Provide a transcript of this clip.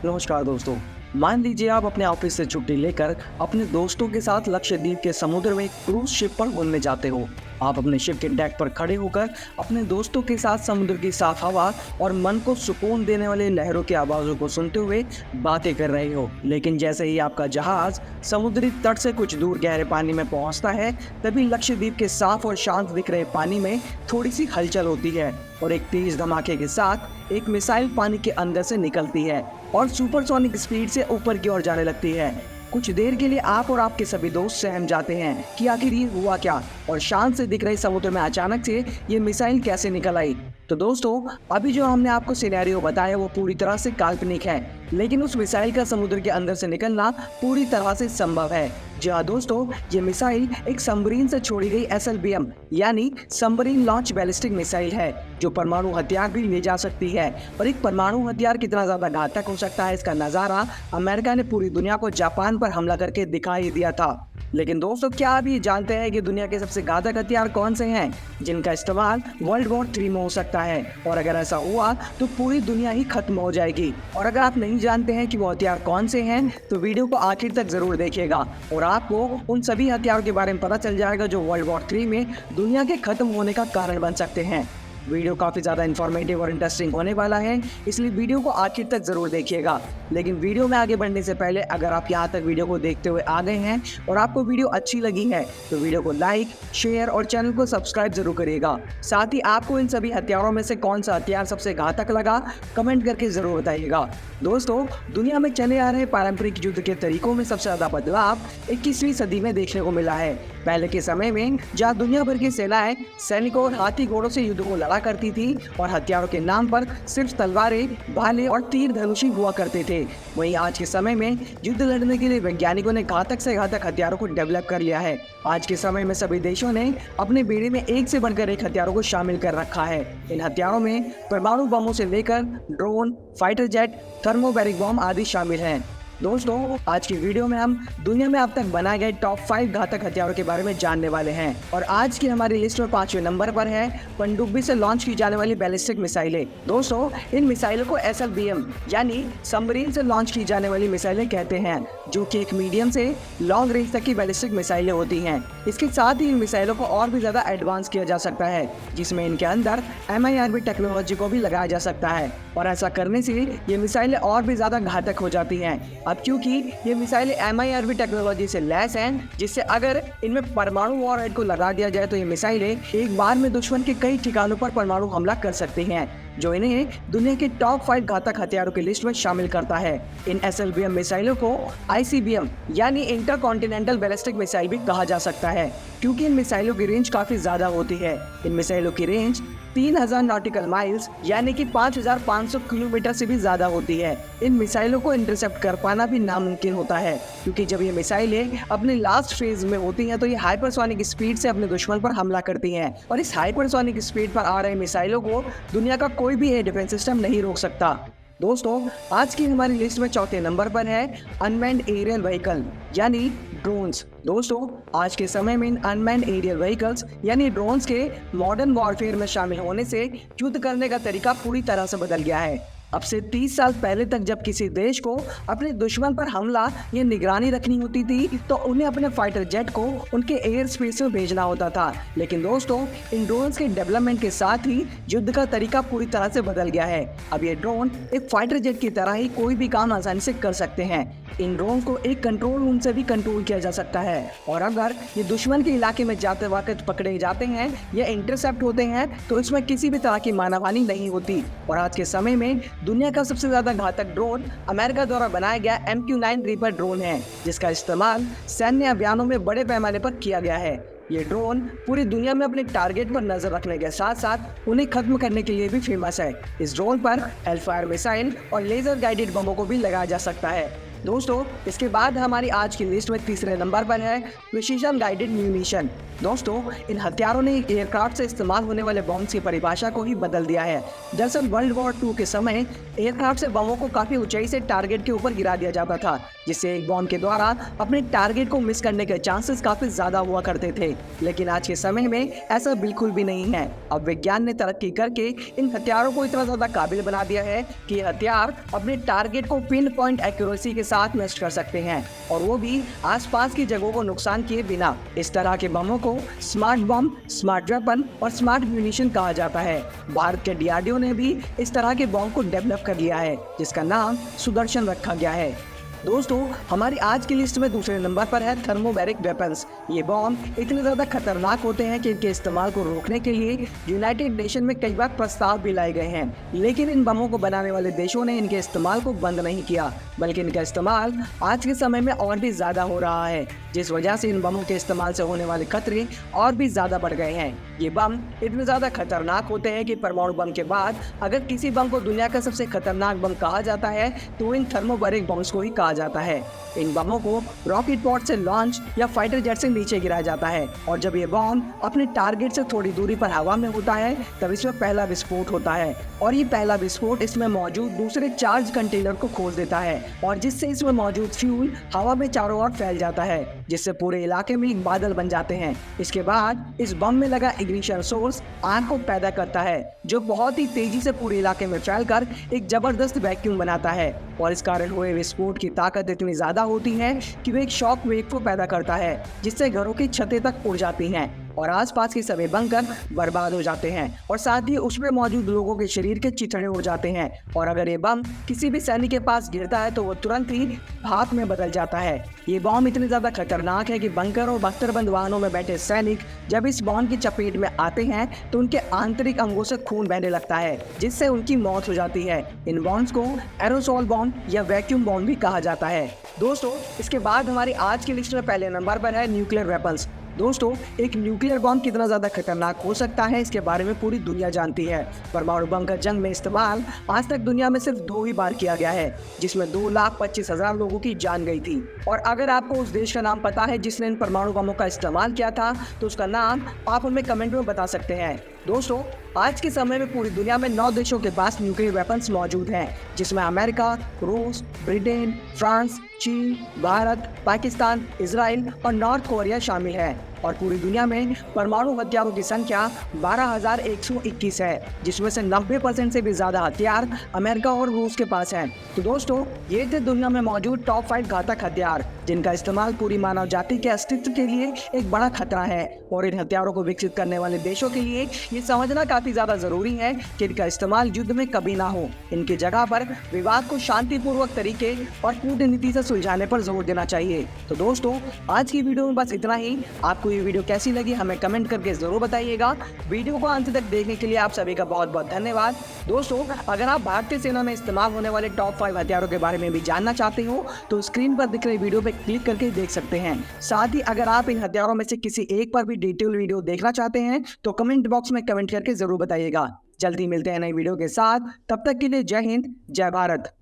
नमस्कार दोस्तों। मान लीजिए आप अपने ऑफिस से छुट्टी लेकर अपने दोस्तों के साथ लक्षद्वीप के समुद्र में एक क्रूज शिप पर घूमने जाते हो। आप अपने शिप के डेक पर खड़े होकर अपने दोस्तों के साथ समुद्र की साफ हवा और मन को सुकून देने वाले लहरों की आवाज़ों को सुनते हुए बातें कर रहे हो। लेकिन जैसे ही आपका जहाज समुद्री तट से कुछ दूर गहरे पानी में पहुंचता है, तभी लक्षद्वीप के साफ और शांत दिख रहे पानी में थोड़ी सी हलचल होती है और एक तेज धमाके के साथ एक मिसाइल पानी के अंदर से निकलती है और सुपरसोनिक स्पीड से ऊपर की ओर जाने लगती है। कुछ देर के लिए आप और आपके सभी दोस्त सहम जाते हैं कि आखिर ये हुआ क्या और शांत से दिख रहे समुद्र में अचानक से ये मिसाइल कैसे निकल आई। तो दोस्तों, अभी जो हमने आपको सिनेरियो बताया वो पूरी तरह से काल्पनिक है, लेकिन उस मिसाइल का समुद्र के अंदर से निकलना पूरी तरह से संभव है। जी हाँ दोस्तों, ये मिसाइल एक सबमरीन से छोड़ी गई SLBM यानी सबमरीन लॉन्च बैलिस्टिक मिसाइल है, जो परमाणु हथियार भी ले जा सकती है। और एक परमाणु हथियार कितना ज्यादा घातक हो सकता है, इसका नजारा अमेरिका ने पूरी दुनिया को जापान पर हमला करके दिखाई दिया था। लेकिन दोस्तों, क्या आप ये जानते हैं कि दुनिया के सबसे घातक हथियार कौन से हैं जिनका इस्तेमाल वर्ल्ड वॉर 3 में हो सकता है? और अगर ऐसा हुआ तो पूरी दुनिया ही खत्म हो जाएगी। और अगर आप नहीं जानते हैं कि वो हथियार कौन से हैं, तो वीडियो को आखिर तक जरूर देखिएगा और आपको उन सभी हथियारों के बारे में पता चल जाएगा जो वर्ल्ड वॉर 3 में दुनिया के खत्म होने का कारण बन सकते हैं। वीडियो काफ़ी ज़्यादा इन्फॉर्मेटिव और इंटरेस्टिंग होने वाला है, इसलिए वीडियो को आखिर तक ज़रूर देखिएगा। लेकिन वीडियो में आगे बढ़ने से पहले अगर आप यहाँ तक वीडियो को देखते हुए आ गए हैं और आपको वीडियो अच्छी लगी है तो वीडियो को लाइक, शेयर और चैनल को सब्सक्राइब जरूर करिएगा। साथ ही आपको इन सभी हथियारों में से कौन सा हथियार सबसे घातक लगा, कमेंट करके ज़रूर बताइएगा। दोस्तों, दुनिया में चले आ रहे पारंपरिक युद्ध के तरीकों में सबसे ज़्यादा बदलाव 21वीं सदी में देखने को मिला है। पहले के समय में जहाँ दुनिया भर की सेनाएं सैनिकों और हाथी घोड़ों से युद्ध को लड़ा करती थी और हथियारों के नाम पर सिर्फ तलवारें, भाले और तीर धनुषी हुआ करते थे, वहीं आज के समय में युद्ध लड़ने के लिए वैज्ञानिकों ने घातक से घातक हथियारों को डेवलप कर लिया है। आज के समय में सभी देशों ने अपने बेड़े में एक से बढ़कर एक हथियारों को शामिल कर रखा है। इन हथियारों में परमाणु बमों से लेकर ड्रोन, फाइटर जेट, थर्मोबैरिक बम आदि शामिल हैं। दोस्तों, आज की वीडियो में हम दुनिया में अब तक बनाए गए टॉप 5 घातक हथियारों के बारे में जानने वाले हैं। और आज की हमारी लिस्ट में 5वें नंबर पर है पनडुब्बी से लॉन्च की जाने वाली बैलिस्टिक मिसाइलें। दोस्तों, इन मिसाइलों को SLBM यानी सबमरीन से लॉन्च की जाने वाली मिसाइलें कहते हैं, जो कि एक मीडियम से लॉन्ग रेंज तक की बैलिस्टिक मिसाइलें होती हैं। इसके साथ ही इन मिसाइलों को और भी ज़्यादा एडवांस किया जा सकता है, जिसमें इनके अंदर MIRV टेक्नोलॉजी को भी लगाया जा सकता है। और ऐसा करने से ये मिसाइलें और भी ज़्यादा घातक हो जाती हैं। अब क्योंकि ये मिसाइलें MIRV टेक्नोलॉजी से लैस हैं, जिससे अगर इनमें परमाणु वॉरहेड को लगा दिया जाए तो ये मिसाइलें एक बार में दुश्मन के कई ठिकानों पर परमाणु हमला कर सकती हैं, जो इन्हें दुनिया के टॉप 5 घातक हथियारों की लिस्ट में शामिल करता है। इन SLBM मिसाइलों को ICBM यानी इंटरकॉन्टिनेंटल बैलिस्टिक मिसाइल भी कहा जा सकता है, क्योंकि इन मिसाइलों की रेंज काफ़ी ज़्यादा होती है। इन मिसाइलों की रेंज 3000 नॉटिकल माइल्स यानी कि 5500 किलोमीटर से भी ज़्यादा होती है। इन मिसाइलों को इंटरसेप्ट कर पाना भी नामुमकिन होता है, क्योंकि जब ये मिसाइलें अपने लास्ट फेज में होती हैं तो ये हाइपरसोनिक स्पीड से अपने दुश्मन पर हमला करती हैं। और इस हाइपरसोनिक स्पीड पर आ रहे मिसाइलों को दुनिया का कोई भी एयर डिफेंस सिस्टम नहीं रोक सकता। दोस्तों, आज की हमारी लिस्ट में 4थे नंबर पर है अनमैन्ड एरियल व्हीकल यानी ड्रोन्स। दोस्तों, आज के समय में इन अनमैन्ड एरियल व्हीकल्स यानी ड्रोन्स के मॉडर्न वॉरफेयर में शामिल होने से युद्ध करने का तरीका पूरी तरह से बदल गया है। अब से 30 साल पहले तक जब किसी देश को अपने दुश्मन पर हमला या निगरानी रखनी होती थी तो उन्हें अपने फाइटर जेट को उनके एयर स्पेस में भेजना होता था। लेकिन दोस्तों, इन ड्रोन्स के डेवलपमेंट के साथ ही युद्ध का तरीका पूरी तरह से बदल गया है। अब ये ड्रोन एक फाइटर जेट की तरह ही कोई भी काम आसानी से कर सकते हैं। इन ड्रोन को एक कंट्रोल रूम से भी कंट्रोल किया जा सकता है, और अगर ये दुश्मन के इलाके में जाते वक्त पकड़े जाते हैं या इंटरसेप्ट होते हैं तो इसमें किसी भी तरह की मानवहानि नहीं होती। और आज के समय में दुनिया का सबसे ज्यादा घातक ड्रोन अमेरिका द्वारा बनाया गया MQ-9 रीपर ड्रोन है, जिसका इस्तेमाल सैन्य अभियानों में बड़े पैमाने पर किया गया है। ये ड्रोन पूरी दुनिया में अपने टारगेट पर नजर रखने के साथ साथ उन्हें खत्म करने के लिए भी फेमस है। इस ड्रोन पर हेलफायर मिसाइल और लेजर गाइडेड बमों को भी लगाया जा सकता है। दोस्तों इसके बाद हमारी आज की लिस्ट में तीसरे नंबर पर है प्रिसीजन गाइडेड म्यूनिशन। दोस्तों इन हथियारों ने एयरक्राफ्ट से इस्तेमाल होने वाले बॉम्ब की परिभाषा को ही बदल दिया है। दरअसल वर्ल्ड वॉर 2 के समय एयरक्राफ्ट से बमों को काफी ऊंचाई से टारगेट के ऊपर गिरा दिया जाता था, जिससे एक बॉम्ब के द्वारा अपने टारगेट को मिस करने के चांसेस काफी ज्यादा हुआ करते थे। लेकिन आज के समय में ऐसा बिल्कुल भी नहीं है। अब विज्ञान ने तरक्की करके इन हथियारों को इतना ज्यादा काबिल बना दिया है कि ये हथियार अपने टारगेट को पिन पॉइंट एक्यूरेसी के साथ नष्ट कर सकते हैं, और वो भी आसपास की जगहों को नुकसान किए बिना। इस तरह के बमों को स्मार्ट बम, स्मार्ट वेपन और स्मार्ट म्यूनिशन कहा जाता है। भारत के डीआरडीओ ने भी इस तरह के बम को डेवलप कर लिया है, जिसका नाम सुदर्शन रखा गया है। दोस्तों हमारी आज की लिस्ट में दूसरे नंबर पर है थर्मोबैरिक वेपन्स। ये बॉम्ब इतने ज़्यादा खतरनाक होते हैं कि इनके इस्तेमाल को रोकने के लिए यूनाइटेड नेशन में कई बार प्रस्ताव भी लाए गए हैं, लेकिन इन बमों को बनाने वाले देशों ने इनके इस्तेमाल को बंद नहीं किया, बल्कि इनका इस्तेमाल आज के समय में और भी ज़्यादा हो रहा है, जिस वजह से इन बमों के इस्तेमाल से होने वाले खतरे और भी ज़्यादा बढ़ गए हैं। ये बम इतने ज़्यादा खतरनाक होते हैं कि परमाणु बम के बाद अगर किसी बम को दुनिया का सबसे खतरनाक बम कहा जाता है तो इन थर्मोबैरिक बम्स को ही कहा जाता है। इन बमों को रॉकेट पॉड से लॉन्च या फाइटर जेट से नीचे गिराया जाता है, और जब ये बम अपने टारगेट से थोड़ी दूरी पर हवा में होता है तब इसमें पहला विस्फोट होता है, और ये पहला विस्फोट इसमें मौजूद दूसरे चार्ज कंटेनर को खोल देता है, और जिससे इसमें मौजूद फ्यूल हवा में चारों ओर फैल जाता है, जिससे पूरे इलाके में एक बादल बन जाते हैं। इसके बाद इस बम में लगा इग्निशन सोर्स आग को पैदा करता है, जो बहुत ही तेजी से पूरे इलाके में फैलकर एक जबरदस्त वैक्यूम बनाता है, और इस कारण हुए विस्फोट की ताकत इतनी ज्यादा होती है कि वो एक शॉक वेव को पैदा करता है, जिससे घरों की छतें तक उड़ जाती हैं और आसपास के सभी बंकर बर्बाद हो जाते हैं, और साथ ही उसमें मौजूद लोगों के शरीर के चिथड़े हो जाते हैं। और अगर ये बम किसी भी सैनिक के पास गिरता है तो वो तुरंत ही भाप में बदल जाता है। ये बम इतने ज़्यादा खतरनाक है कि बंकर और बख्तरबंद वाहनों में बैठे सैनिक जब इस बम की चपेट में आते हैं तो उनके आंतरिक अंगों से खून बहने लगता है, जिससे उनकी मौत हो जाती है। इन बॉम्ब्स को एरोसोल बॉम्ब या वैक्यूम बॉम्ब भी कहा जाता है। दोस्तों इसके बाद हमारी आज की लिस्ट में पहले नंबर पर है न्यूक्लियर वेपन्स। दोस्तों एक न्यूक्लियर बम कितना ज़्यादा खतरनाक हो सकता है इसके बारे में पूरी दुनिया जानती है। परमाणु बम का जंग में इस्तेमाल आज तक दुनिया में सिर्फ 2 ही बार किया गया है, जिसमें 2,25,000 लोगों की जान गई थी। और अगर आपको उस देश का नाम पता है जिसने इन परमाणु बमों का इस्तेमाल किया था तो उसका नाम आप हमें कमेंट में बता सकते हैं। दोस्तों आज के समय में पूरी दुनिया में 9 देशों के पास न्यूक्लियर वेपन्स मौजूद हैं, जिसमें अमेरिका, रूस, ब्रिटेन, फ्रांस, चीन, भारत, पाकिस्तान, इजराइल और नॉर्थ कोरिया शामिल है। और पूरी दुनिया में परमाणु हथियारों की संख्या 12,121 है, जिसमें से 90% से भी ज़्यादा हथियार अमेरिका और रूस के पास हैं। तो दोस्तों ये थे दुनिया में मौजूद टॉप 5 घातक हथियार, जिनका इस्तेमाल पूरी मानव जाति के अस्तित्व के लिए एक बड़ा खतरा है। और इन हथियारों को विकसित करने वाले देशों के लिए ये समझना काफ़ी ज़्यादा ज़रूरी है कि इनका इस्तेमाल युद्ध में कभी ना हो। इनकी जगह पर विवाद को शांतिपूर्वक तरीके और कूटनीति से सुलझाने पर जोर देना चाहिए। तो दोस्तों आज की वीडियो में बस इतना ही। आपको ये वीडियो कैसी लगी हमें कमेंट करके ज़रूर बताइएगा। वीडियो को अंत तक देखने के लिए आप सभी का बहुत बहुत धन्यवाद। दोस्तों अगर आप भारतीय सेना में इस्तेमाल होने वाले टॉप 5 हथियारों के बारे में भी जानना चाहते हो तो स्क्रीन पर दिख रही वीडियो पर क्लिक करके देख सकते हैं। साथ ही अगर आप इन हथियारों में से किसी एक पर भी डिटेल वीडियो देखना चाहते हैं तो कमेंट बॉक्स में कमेंट करके ज़रूर बताइएगा। जल्दी मिलते हैं नई वीडियो के साथ, तब तक के लिए जय हिंद, जय भारत।